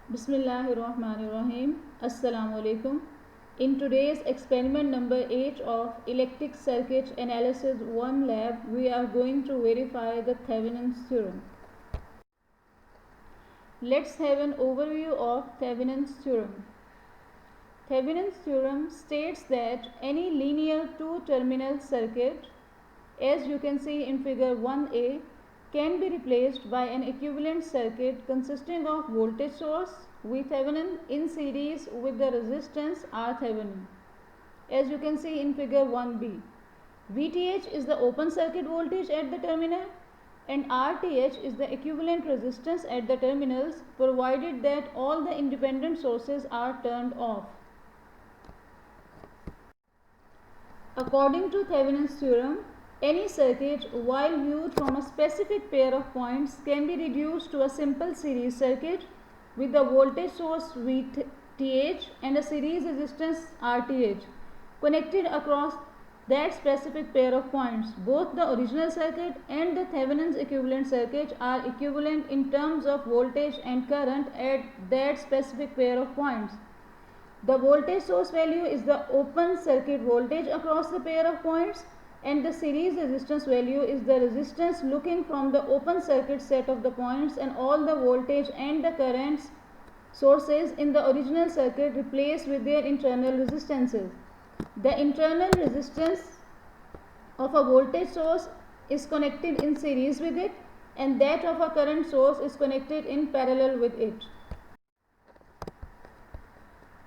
Bismillahirrahmanirrahim. Assalamu alaikum. In today's experiment number 8 of electric circuit analysis 1 lab, we are going to verify the Thevenin's theorem. Let's have an overview of Thevenin's theorem. Thevenin's theorem states that any linear two-terminal circuit, as you can see in figure 1a, can be replaced by an equivalent circuit consisting of voltage source V Thevenin in series with the resistance R Thevenin. As you can see in figure 1b, VTh is the open circuit voltage at the terminal and RTh is the equivalent resistance at the terminals, provided that all the independent sources are turned off. According to Thevenin's theorem, any circuit, while viewed from a specific pair of points, can be reduced to a simple series circuit with the voltage source VTh and a series resistance RTh connected across that specific pair of points. Both the original circuit and the Thevenin's equivalent circuit are equivalent in terms of voltage and current at that specific pair of points. The voltage source value is the open circuit voltage across the pair of points, and the series resistance value is the resistance looking from the open circuit set of the points, and all the voltage and the currents sources in the original circuit replaced with their internal resistances. The internal resistance of a voltage source is connected in series with it, and that of a current source is connected in parallel with it.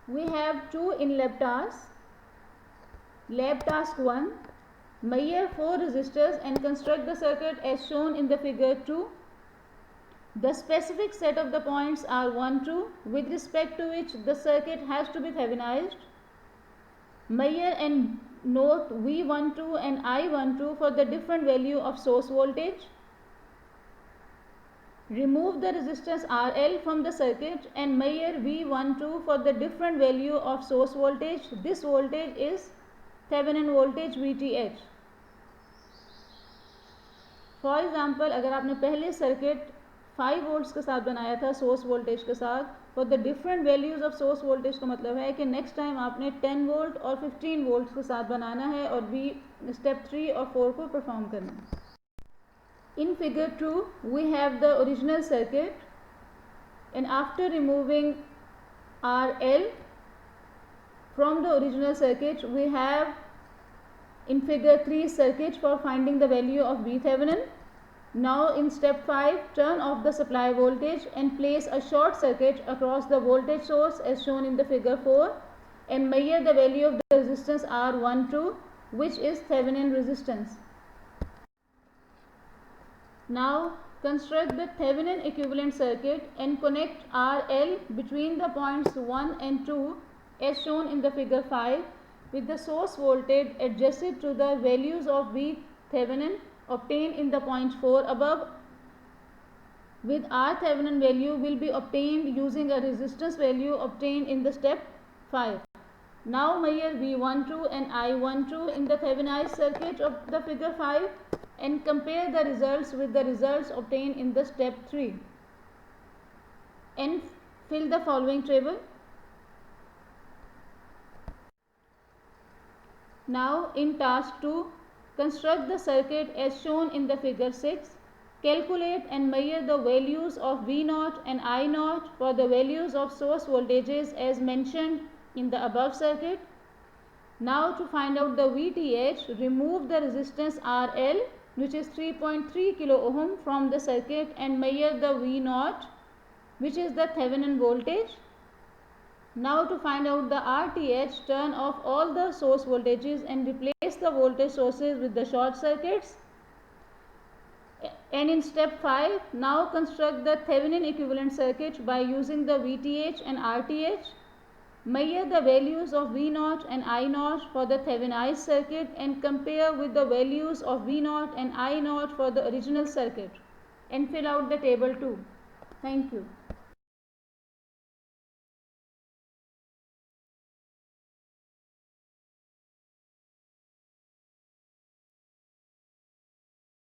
We have two in lab tasks. Lab task 1. Measure 4 resistors and construct the circuit as shown in the figure 2. The specific set of the points are 1, 2, with respect to which the circuit has to be Thevenized. Measure and note V12 and I12 for the different value of source voltage. Remove the resistance RL from the circuit and measure V12 for the different value of source voltage. This voltage is Thevenin voltage VTh. For example, अगर आपने पहले circuit 5 volts के साथ बनाया था source voltage के साथ, for the different values of source voltage का मतलब है कि नेक्स्ट टाइम आपने 10 वोल्ट और 15 वोल्ट्स के साथ बनाना है और भी स्टेप 3 और 4 को परफॉर्म करना है. In figure 2, we have the original circuit, and after removing RL from the original circuit, we have in figure 3 circuit for finding the value of V Thevenin. Now in step 5, turn off the supply voltage and place a short circuit across the voltage source as shown in the figure 4, and measure the value of the resistance R12, which is Thevenin resistance. Now construct the Thevenin equivalent circuit and connect RL between the points 1 and 2 as shown in the figure 5 with the source voltage adjusted to the values of V Thevenin obtained in the point 4 above, with R Thevenin value will be obtained using a resistance value obtained in the step 5. Now measure V12 and I12 in the Thevenized circuit of the figure 5 and compare the results with the results obtained in the step 3, and fill the following table. Now in task 2, construct the circuit as shown in the figure 6. Calculate and measure the values of V0 and I0 for the values of source voltages as mentioned in the above circuit. Now to find out the VTh, remove the resistance RL, which is 3.3 kilo ohm, from the circuit and measure the V0, which is the Thevenin voltage. Now to find out the RTh, turn off all the source voltages and replace the voltage sources with the short circuits. And in step 5, now construct the Thevenin equivalent circuit by using the VTh and RTh. Measure the values of V0 and I0 for the Thevenized circuit and compare with the values of V0 and I0 for the original circuit, and fill out the table 2. Thank you.